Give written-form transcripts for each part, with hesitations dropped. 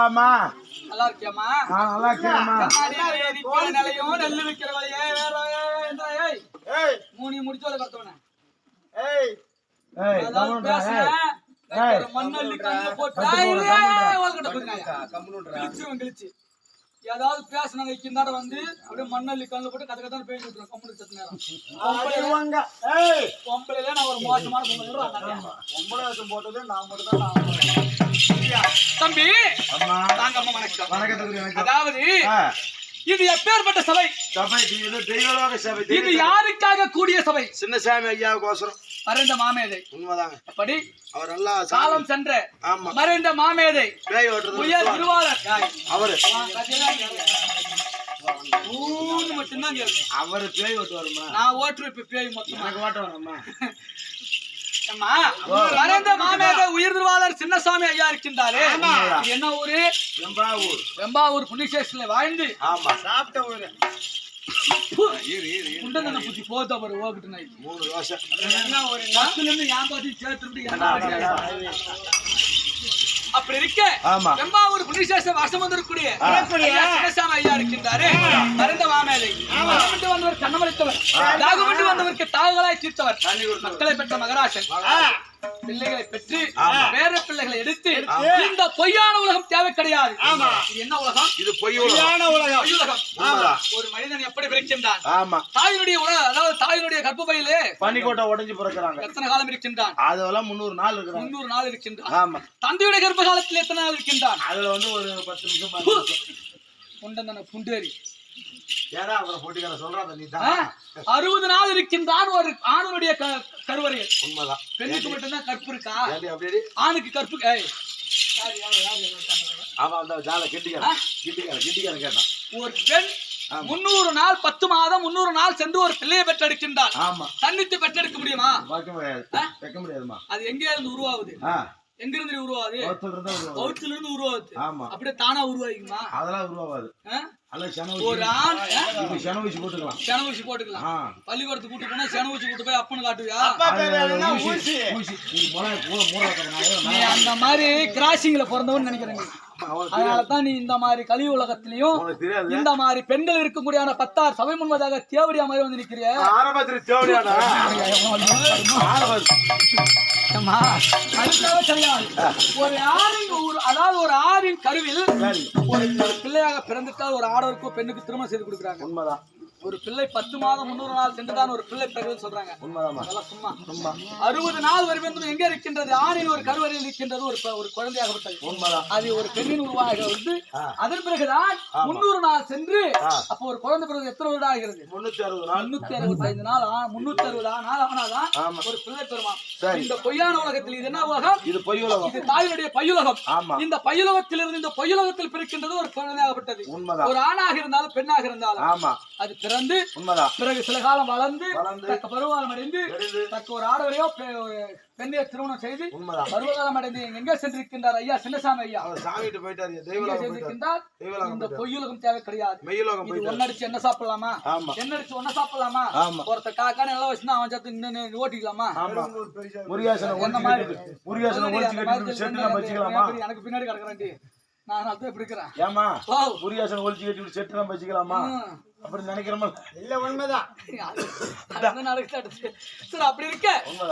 ஆமா நல்லா இருக்கியாமா? நல்லா இருக்கேம்மா. நிலையும் நெல்லு விக்கிற வழியே வேற மூணி முடிச்சோட கட்டவன மண்ணள்ளி கண்ணு போட்டு கிழிச்சு ஏதாவது பேசின வைக்கின்றாட வந்து அப்படியே மண்ணள்ளி கண்ணு போட்டு கதை கதான் பேசி விட்டுருவோம். கம்முனு சத்து நேரம் பொம்பளையில நான் ஒரு மோசமான பொம்பளை போட்டது நான் மட்டும் தான். தம்பி வணக்கம். அதாவது இது எப்பேற்பட்ட சபை? இது யாருக்காக கூடிய சபை? சின்னசாமி ஐயாவுக்கோசரம். மறைந்த மாமேதை. உண்மைதாங்க. அப்படி அவர் நல்லா காலம் சென்ற மறைந்த மாமேதை உயர் திருவாளர் அவரு மட்டும்தான் அவரு பேய் ஓட்டு வருமா? நான் ஓட்டுருவேன். இப்ப பேய் மொத்தம் ஓட்ட வரமா? மறைந்த மாமேதை உயிர் திருவாளர் சின்னசாமி ஐயா இருக்கின்றாரு. என்ன ஊரு? வெம்பாவூர் புண்ணியசேஷன்ல வாழ்ந்து சாப்பிட்ட ஊரு. குண்டன புத்தி போதா பாரு ஓகிட்டு நாய் 3 வருஷம் ஏன் பார்த்து சேர்த்து அப்படி இருக்க வெம்பாவூர் புண்ணியசேஷன் வருஷம் வந்திருக்கூடிய சின்னசாமி ஐயா இருக்கின்றாரு. மறைந்த மாமேதை வந்தவர் கண்ணமளித்தவர், தாகமட்டு வந்தவருக்கு தாகங்களாய் தீர்த்தவர், மக்களை பெற்ற மகராசன், பிள்ளைகளை பெற்று வேற பிள்ளைகளை எடுத்து இந்த பொய்யான உலகம் தேவை கிடையாது. என்ன உலகம்? இது பொய்யான உலகம். ஒரு மனிதன் எப்படி பிறக்கின்றான்? தாயினுடைய உலகம், அதாவது தாயினுடைய கர்ப்பப்பையிலே பனிக்கோட்டை உடைஞ்சு பிறக்கிறாங்க. எத்தனை காலம் இருக்கின்றான்? அதெல்லாம் 300 நாள் இருக்கு. 300 நாள் இருக்கின்றான். தந்தையுடைய கர்ப்ப காலத்தில் எத்தனை நாள் இருக்கின்றான்? அதுல வந்து ஒரு 10 நிமிஷம் கொண்டன புண்டேரி 60 நாள் இருக்கின்றான் ஒரு ஆணுடைய கருவறையில். உண்மைதான். பெண்ணுக்கு மட்டும்தான் கற்பு இருக்கா? ஆணுக்கு கற்பு ஒரு பெண் 300 நாள் 10 மாதம் 300 நாள் சென்று ஒரு பிள்ளையை பெற்றெடுக்கின்றான். தன்னித்து பெற்றெடுக்க முடியுமா? அது எங்கே இருந்து உருவாகுது? எங்க இருந்து உருவாது? வயிற்றுல இருந்து உருவாது. அப்படியே தானா உருவாகுமா? அதெல்லாம் உருவாது. ஒரு ஆண் செனவூசி போட்டுக்கலாம். செனவூசி போட்டுக்கலாம். பள்ளிக்கூடத்துக்கு கூட்டு போனா செனவூசி கூட்டு போய் அப்பன்னு காட்டுவியா? நீ அந்த மாதிரி கிராசிங்ல பிறந்தவன்னு நினைக்கிறேன். அதனாலதான் நீ இந்த மாதிரி கலி உலகத்திலையும் இந்த மாதிரி பெண்கள் இருக்கக்கூடிய 10 சபை முன்வதாக தேவடியா மாதிரி வந்து நிக்கிறிய. ஒரு ஆணின் கருவில் ஒரு பிள்ளையாக பிறந்துட்டால் ஒரு ஆடவருக்கோ பெண்ணுக்கு திருமணம் செய்து கொடுக்குறாங்க. உண்மைதான். ஒரு பிள்ளை 10 மாதம் 300 நாள் சென்றுதான் ஒரு பிள்ளை பிறகு சொல்றாங்க. உண்மைதாம்மா. அதெல்லாம் சும்மா 60 நாள் வரைக்கும் எங்க இருக்கின்றது? ஆணின் ஒரு கருவறையில் இருக்கின்றது ஒரு குழந்தையாகப்பட்டது. உண்மைதான். அது ஒரு பெண்ணின் உருவாக வந்து அதன் பிறகுதான் 300 நாள் சென்று அப்போ ஒரு குழந்தை பிறகு எத்தனை வருடம் ஆகிறது? 360 நாள். 365 நாள் 360 நாள் ஆனாதான் ஒரு பிள்ளை பெறுமா. இந்த பொய்யான உலகத்தில் இது என்ன உலகம்? இது பொய் உலகம். இது தாயினுடைய பையுலகம். இந்த பையுலகத்திலிருந்து இந்த பொய்யுலகத்தில் பிறக்கின்றது ஒரு குழந்தையாகப்பட்டது. ஒரு ஆணாக இருந்தாலும் பெண்ணாக இருந்தாலும் அது பிறந்து பிறகு சில காலம் வளர்ந்து தக்க பருவகாலம் அடைந்து தக்க ஒரு ஆடவரையோ பெண்ணையோ திருமணம் செய்து பருவகாலம் அடைந்து எங்க சென்றிருக்கின்றார் ஐயா சின்னசாமி ஐயா? இந்த பொய்யுலகம் தேவை கிடையாது. ஒன்னடிச்சு என்ன சாப்பிடலாமா, என்னடிச்சு ஒன்ன சாப்பிடலாமா, ஒருத்த காக்கான எல்லாம் வச்சுன்னா அவன் சேர்த்து இன்னும் ஓட்டிக்கலாமா? எனக்கு பின்னாடி கிடக்குறாண்டி நான் அதான் இப்படி இருக்கிறேன். ஏமா புரியாசன ஒழிச்சு கட்டி செட்டு நம்ம வச்சுக்கலாமா அப்படி நினைக்கிறோமா? இல்ல உண்மைதான். சரி அப்படி இருக்க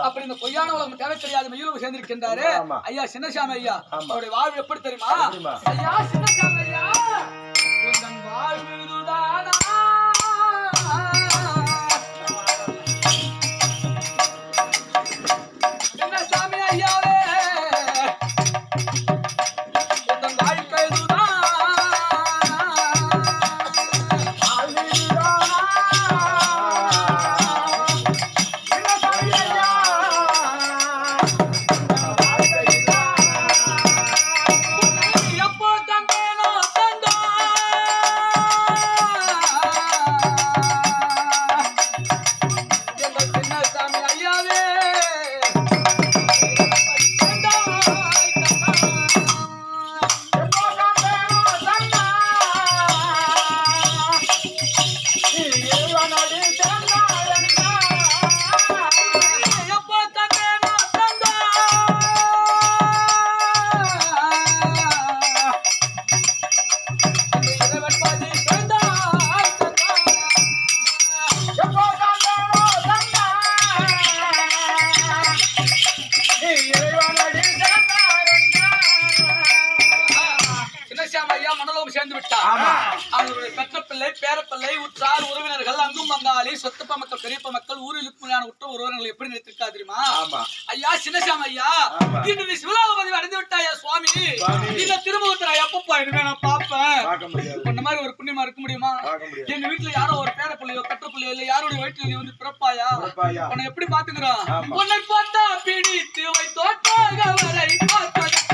அப்படி இந்த பொய்யான உலகம் தேவை கிடையாது. மெய்யுலகம் சேர்ந்திருக்கின்றாரு ஐயா சின்னசாமி ஐயா. அவருடைய வாழ்வு எப்படி தெரியுமா? ஐயா சின்னசாமி ஐயா உந்தன் வாழ்வுதானா சின்னசாமி ஐயாவே சேர்ந்து விட்டார். அவர்களுடைய பெற்ற பிள்ளை பேரப்பிள்ளை உற்றார் உறவினர்கள் அங்கும் பங்காளி சொத்தப்ப மக்கள் பெரியப்ப மக்கள் ஊரில் இருக்குமையான உற்ற உறவினர்கள் எப்படி நிறுத்திருக்கா தெரியுமா? ஐயா சின்னசாமி ஐயா இன்று சிவலாக பதிவு அடைந்து விட்டாயா சுவாமி? இந்த திருமுகத்தை எப்பப்பா இனிமே நான் பாப்பேன். இந்த மாதிரி ஒரு புண்ணியமா இருக்க முடியுமா? எங்க வீட்டுல யாரோ ஒரு பேரப்பிள்ளையோ பெற்ற பிள்ளையோ இல்ல யாருடைய வயிற்றுல நீ வந்து பிறப்பாயா? உன்னை எப்படி பாத்துக்கிறான்? உன்னை பார்த்தா பிடித்து வைத்தோட்டாக வரை பார்ப்பதற்கு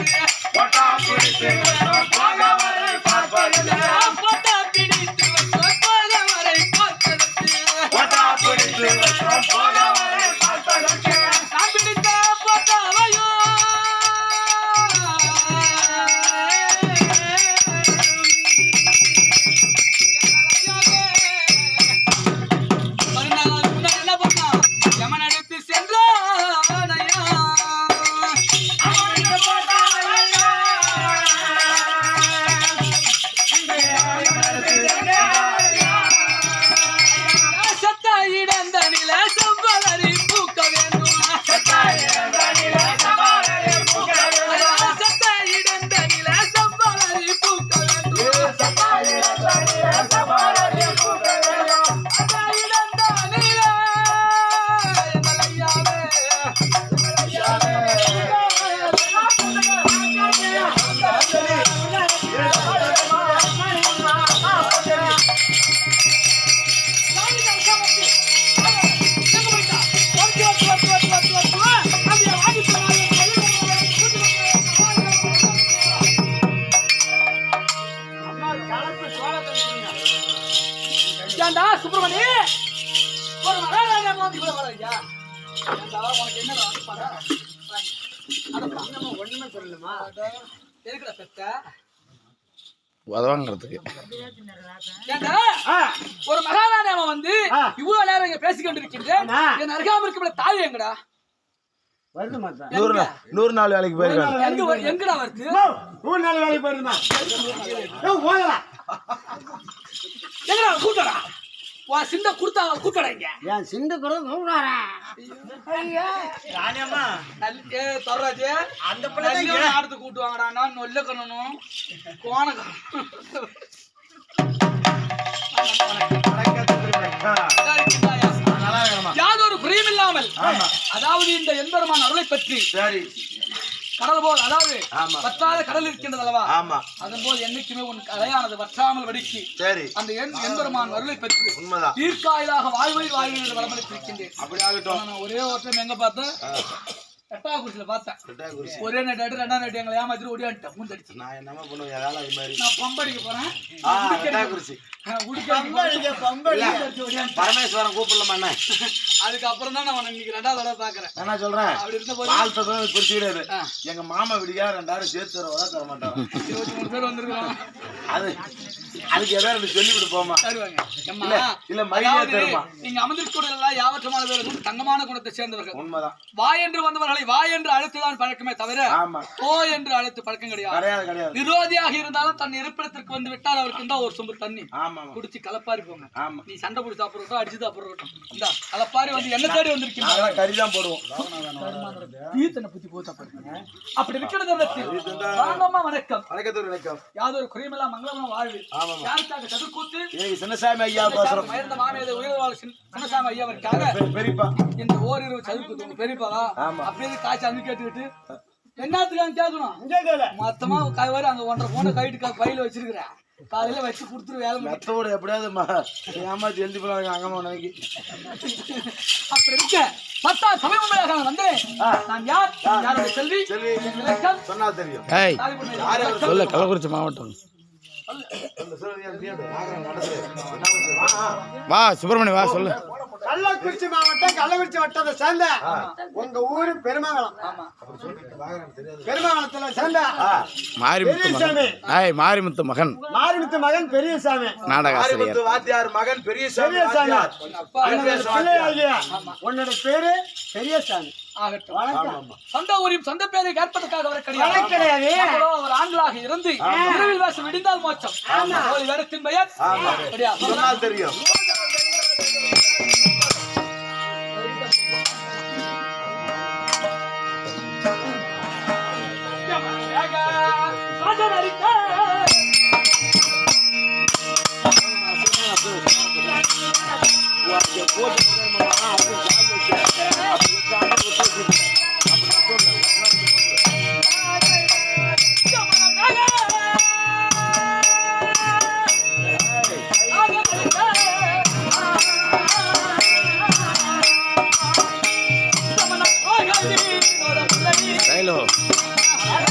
சுப்பிரமணி ஒரு மகாராஜா மாதிரி வரையா உனக்கு என்ன ஒண்ணுமே சொல்லணுமா? எதுக்குடா பெத்த உதவாங்கிறதுக்கு ஒரு மகாராஜாவை வந்து இவ்வளவு நேரம் இங்க பேசிக் கொண்டிருக்கின்றேன். என் அருகாமல் இருக்க தாய் எங்கடா? 100 நாள் வேலைக்கு போயிருக்காங்க. எங்கடா வருது? 100 நாள் வேலைக்கு போயிருந்தா எங்கடா கூட்டடா? வா சிண்ட குடுத்தா கூட்டடங்க. ஏன் சிண்ட கூட கூடாரா? ராணியம்மா நல்லே தரராஜே அந்த பிள்ளை ஆடுது கூட்டுவாங்கடா. நான் நொல்ல கண்ணனும் கோணகம் நல்லா இருக்கணுமா? யாதொரு குறையும் இல்லாமல் ஆமா. அதாவது இந்த எம்பெருமான் அருளை பற்றி சரி. கடல் போல் அதாவது ஆமா. வற்றாத கடல் இருக்கின்றது அல்லவா? ஆமா. அதன் போல் என்னைக்குமே உன் கலையானது வற்றாமல் வடிக்கி சரி. அந்த எம்பெருமான் அருளை பற்றி உண்மைதான். தீர்க்காயிலாக வாழ்வில் வாழ்வில் வளமளித்திருக்கின்றேன். அப்படி ஆகட்டும். நான் ஒரே ஒருத்தன் எங்க பார்த்தேன், எட்டாக்குறிச்சியில பார்த்தேன். ஒரே நைட் ஆட்டு 2ஆம் நைட் எங்களை ஏமாத்திட்டு ஓடியாட்டேன். மூந்தடிச்சு நான் என்னமா பண்ணுவேன் வேலை அது மாதிரி. நான் பம்படிக்க போறேன். எட்டாக்குறிச்சி. பரமேஸ்வரன் கூப்பிடலாமா என்ன? அதுக்கப்புறம் தான் நான் இன்னைக்கு 2வது தடவை பாக்குறேன். என்ன சொல்றேன்? அப்படி இருந்த போது வாழ்த்ததும் குறிச்சு கிடையாது. எங்க மாமா விடியா 2000 சேர்த்து தர மாட்டாங்க. 23 பேர் வந்திருக்கோம். அதுக்கு ஏதாவது சொல்லி விட்டு போமா. தருவாங்க. இல்ல மரியாதை தருமா. நீங்க அமர்ந்திருக்கூட யாவற்றமான பேரும் தங்கமான குணத்தை சேர்ந்தவர்கள். உண்மைதான். வா என்று வந்தவர்களை வா என்று அழைத்துதான் பழக்கமே தவிர ஓ என்று அழைத்து பழக்கம் கிடையாது. விரோதியாக இருந்தாலும் தன் இருப்பிடத்திற்கு வந்து விட்டால் அவருக்கு இந்த ஒரு சொம்பு தண்ணி குடிச்சு கலப்பாரி போங்க. நீ சண்டை பிடிச்சி சாப்பிடட்டும், அடிச்சு சாப்பிடட்டும். இந்த கலப்பாரி வந்து என்ன தேடி வந்திருக்கீங்க? கறிதான் போடுவோம். தீத்தனை புத்தி போத்தா அப்படி இருக்கிறது. வணக்கம். வணக்கம். யாதொரு குறையுமில்லா மங்களமான வாழ்வு. யாருக்காக கதிர்கூத்து சின்னசாமி ஐயா மயந்த மாமேத உயிர்வாழ் சின்னசாமி ஐயாவிற்காக பெரியப்பா இந்த ஓரிரவு சதுர்கூத்து பெரியப்பாவா அப்படியே காய்ச்சி அங்க கேட்டுக்கிட்டு என்னத்துக்கு கேட்கணும். மொத்தமா கைவாரி அங்க 1.5 பவுன் கைட்டு பையில வச்சிருக்கிறேன். காலையில வச்சு கொடுத்துரு வேலை மெத்தோட எப்படியாவது ஏமாத்தி எழுதி போறாங்க அங்கம்மா நினைக்கி. அப்படி இருக்க 10ஆம் சமயமாக வந்தேன். நான் யார்? யாருடைய செல்வி? சொன்னா தெரியும். சொல்ல கள்ளக்குறிச்சி மாவட்டம். வா சுப்பிரமணி வா சொல்லு. கள்ளக்குறிச்சி மாவட்டம் கள்ளக்குறிச்சி வட்டத்தை சேர்ந்த உங்க ஊரு பெருமங்கலம். பெருமங்கலத்துல சேர்ந்த மாரிமுத்து மகன். மாரிமுத்து மகன் பெரியசாமி. நாடக ஆசிரியர். வாத்தியார் மகன் பெரியசாமி. உன்னோட பேரு பெரியசாமி. சொந்த ஊரையும் சொந்த பேரை கேட்பதற்காக அவர் கிடையாது. அவர் ஆண்களாக இருந்து இரவில் வாசம் விடிந்தால் மோட்சம். வேடத்தின் பெயர் தெரியும்.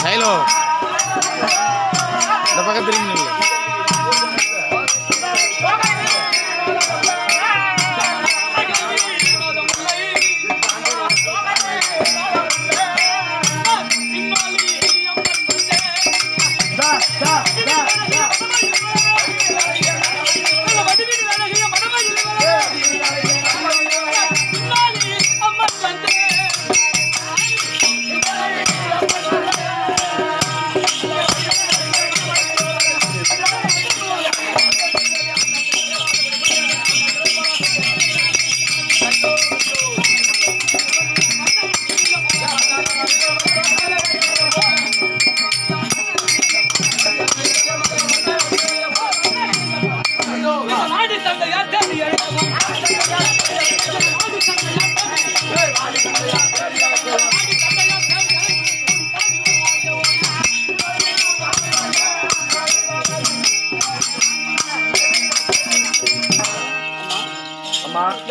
சைலோ இந்த பக்கம் திரும்பி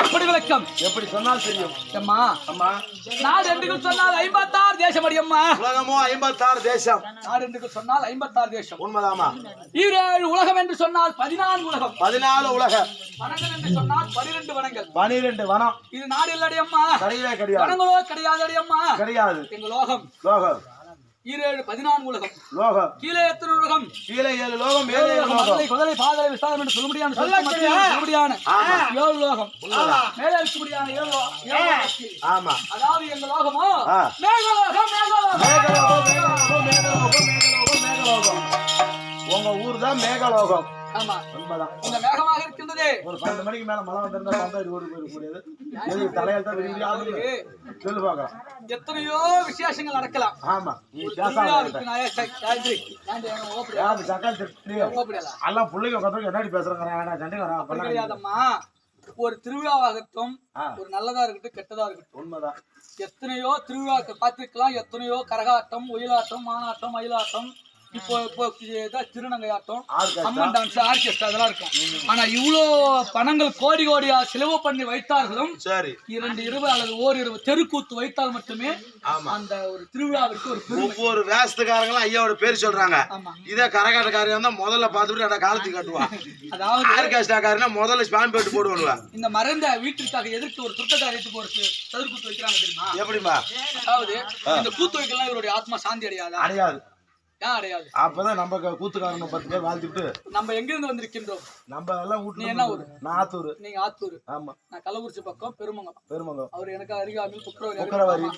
எப்படி விளக்கம்? எப்படி சொன்னால் தெரியும். அம்மா அம்மா நாடு என்று சொன்னால் 56 தேசம் அடியம்மா. உலகமோ 56 தேசம். நாடு என்று சொன்னால் 56 தேசம். உண்மைதாமா. 7 உலகம் என்று சொன்னால் 14 உலகம். 14 உலகம். வனங்கள் என்று சொன்னால் 12 வனங்கள். 12 வனம். இது நாடு இல்ல அடியம்மா. கிடையவே கிடையாது. வனங்களோ கிடையாது அடியம்மா. கிடையாது. எங்க லோகம். லோகம். 14 உலகம். லோகம். கீழே எத்தனை உலகம்? கீழே 7 லோகம், மேலே 7 லோகம். முதலை பாதலை விஸ்தாரம் என்று சொல்ல முடியாது. 7 லோகம். மேலே இருக்கக்கூடியான 7 லோகம். ஆமா. அதாவது எங்க லோகமோ மேகலோகம். உங்க ஊர் தான் மேகலோகம். ஆமா. உண்மைதான். இந்த மேகமாக இருக்கின்றதே. ஒரு 12 மணிக்கு மேல மழை வந்திருந்தா பந்தாடி ஓடி போயிட முடியாது. தலையால் தான் வெளியே சொல்லு பார்க்கலாம். எத்தனையோ விசேஷங்கள் நடக்கலாம். ஆமா. எல்லாம் பிள்ளைங்க உட்காந்து என்னடி பேசுறாங்க. கிடையாதம்மா. ஒரு திருவிழாவாகட்டும், ஒரு நல்லதா இருக்கட்டும் கெட்டதா இருக்கட்டும், உண்மைதான். எத்தனையோ திருவிழாக்கள் பார்த்திருக்கலாம். எத்தனையோ கரகாட்டம், ஒயிலாட்டம், மானாட்டம், மயிலாட்டம், இப்போ திருநங்கையாட்டம், அம்மன் டான்ஸ், ஆர்கெஸ்ட்ரா அதெல்லாம் இருக்கும். ஆனா இவ்வளோ பணங்கள் கோடி கோடியா செலவு பண்ணி வைத்தார்களும் சரி 2 இரவு அல்லது ஓரிரவு தெருக்கூத்து வைத்தால் மட்டுமே அந்த ஒரு திருவிழாவிற்கு ஒரு பெருமை. ஒவ்வொரு வேஷத்துக்காரங்களும் ஐயாவோட பேர் சொல்றாங்க. ஆமா. இதே கரகாட்டக்காரன் தான் முதல்ல பார்த்துட்டு காலத்துக்கு கட்டுவான். அதாவது ஆர்கெஸ்ட்ராக்காரனா முதல்ல ஸ்பாம் போட்டு போடுவாங்க. இந்த மறைந்த வீட்டிற்காக எதிர்த்து ஒரு துர்க்கக்காரியத்துக்கு ஒரு தெருக்கூத்து வைக்கிறாங்க தெரியுமா? எப்படிமா? அதாவது இந்த கூத்து வைக்கலாம் இவருடைய ஆத்மா சாந்தி அடையாதா? அடையாது. ஏன் அடையாது? அப்பதான் நம்ம கூத்துக்காரங்க 10 பேர் வாழ்த்துட்டு நம்ம எங்க இருந்து வந்திருக்கின்றோம்? நம்ம எல்லாம் நீ என்ன ஊரு? நான் ஆத்தூர். நீங்க ஆத்தூர். ஆமா. நான் கள்ளக்குறிச்சி பக்கம் பெருமங்கம். பெருமங்கம். அவர் எனக்கு அருகாமையில் குக்கரவாரி.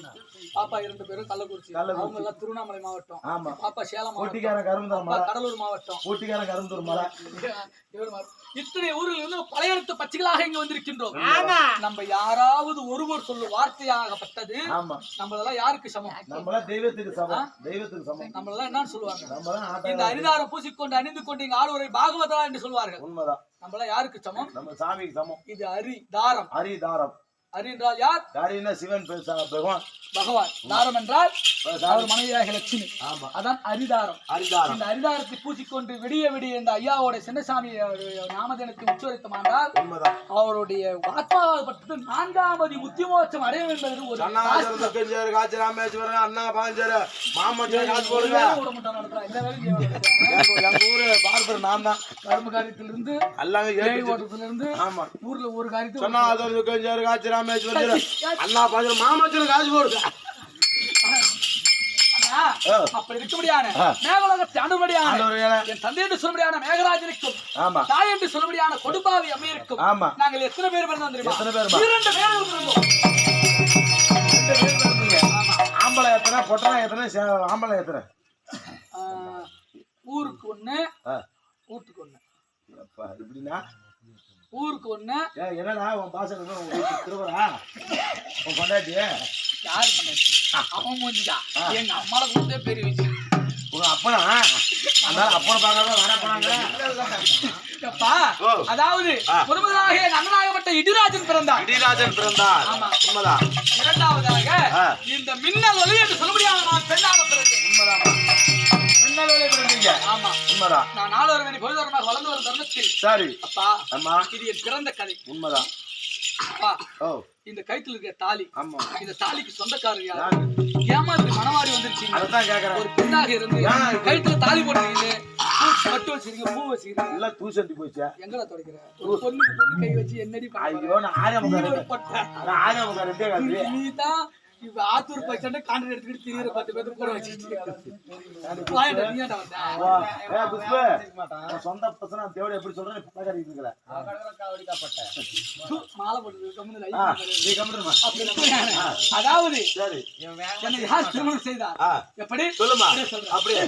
பாப்பா 2 பேரும் கள்ளக்குறிச்சி. அவங்க எல்லாம் திருவண்ணாமலை மாவட்டம். ஆமா. பாப்பா சேலம் ஊட்டிக்கார கரும்புதூர் மலை. கடலூர் மாவட்டம். ஊட்டிக்கார கரும்புதூர் மலை. இத்தனை ஊரில் இருந்து பழையெடுத்த பச்சைகளாக இங்க வந்திருக்கின்றோம். நம்ம யாராவது ஒருவர் சொல்லும் வார்த்தையாகப்பட்டது நம்மளெல்லாம் யாருக்கு சமம்? நம்மளாம் தெய்வத்துக்கு சமம். தெய்வத்துக்கு சமம். நம்மளெல்லாம் என்னன்னு சொல்லுவாங்க? நம்மளாம் இந்த அரிதாரம் பூசிக்கொண்டு அணிந்து கொண்டு இங்க ஆளுவரை பாகவதா என்று சொல்வார்கள். உண்மைதான். நம்மளாம் யாருக்கு சமம்? நம்ம சாமிக்கு சமம். இது அரிதாரம். அரிதாரம். அரி என்றால் யார்? யாருன்னா சிவன் பகவான். பகவான். தாரம் என்றால் அவர் மனைவியாக லட்சுமி. அதான் அரிதாரம். அரிதாரம். இந்த அரிதாரத்தை பூசிக்கொண்டு விடிய விடிய இந்த ஐயாவோட சின்னசாமி நாமதேனத்தை உச்சரித்தமானால் அவருடைய ஆத்மாவப்பட்டது 4வது முத்திமோட்சம் அடைய என்பது ஒரு அண்ணா பாஞ்சாரு மாமச்சாரு காசு போடுங்க. ஊரு பார்ப்பர் நான் தான். கரும்பு காரியத்திலிருந்து எல்லாமே ஓட்டத்திலிருந்து ஊர்ல ஒரு காரியத்தை அண்ணா பாஞ்சாரு மாமச்சாரு காசு போடுங்க. அப்படி இருக்கும்படியான மேகலோகத்தை அனுபடியான என் தந்தை என்று சொல்லும்படியான மேகராஜனுக்கும் தாய் என்று சொல்லும்படியான கொடுபாவி அம்மையிருக்கும் நாங்கள் எத்தனை பேர் பிறந்தோம் தெரியுமா? 2 பேர் இருந்தோம். ஆம்பளை எத்தனை, பொட்டனை எத்தனை, ஆம்பளை எத்தனை? ஊருக்கு 1, வீட்டுக்கு 1. இப்படின்னா ஊருக்கு 1. என்னடா உன் பாசம் திருவரா உன் கொண்டாட்டி யாரு பண்ணாச்சு? அவன் மூஞ்சிதான். எங்க அம்மால கூட பெரிய வச்சு உங்க அப்பனா அப்பனை பார்க்காம வர போனாங்க. அதாவது முதலாக என் அண்ணனாகப்பட்ட இடிராஜன் பிறந்தார். இடிராஜன் பிறந்தார். ஆமா உண்மைதான். 2வதாக இந்த மின்னல் ஒளி என்று சொல்லும்படியாக நான் பெண்ணாக பிறந்தேன். உண்மைதான். மின்னல் ஒளி பிறந்தீங்க. ஆமா உண்மைதான். நான் 4 மணி பொழுதுவரமாக வளர்ந்து வரும் தருணத்தில் சரி அப்பா அம்மா இது என் பிறந்த கதை. உண்மைதான். அப்பா இந்த கைத்துல இருக்க தாலி, இந்த தாலிக்கு சொந்தக்காரர் யாரு? ஏமாத்தி மனவாரி வந்துருச்சீங்க. அதான் கேக்குறேன். ஒரு பெண்ணாக இருந்து கைத்துல தாலி போட்டுறீங்க, பட்டு வச்சிருக்கீங்க, பூ வச்சிருக்கீங்க, எல்லாம் தூசட்டி போச்சு. எங்கடா தொடக்கிற? ஒரு பொண்ணு கை வச்சு என்னடி பண்ண? ஐயோ நான் ஆரம்பம் நீ தான் இப்ப ஆத்தூர் பச்சை கான்ட்ராக்ட் எடுத்துக்கிட்டு திரியற 10 பேர் கூட வச்சிட்டு சொந்த பசங்க தேவட எப்படி சொல்றேன் பலகாரி இருக்குல மாலை போட்டு அதாவது சரி என்னை யார் திருமணம் செய்தார்? எப்படி சொல்லுமா? அப்படியே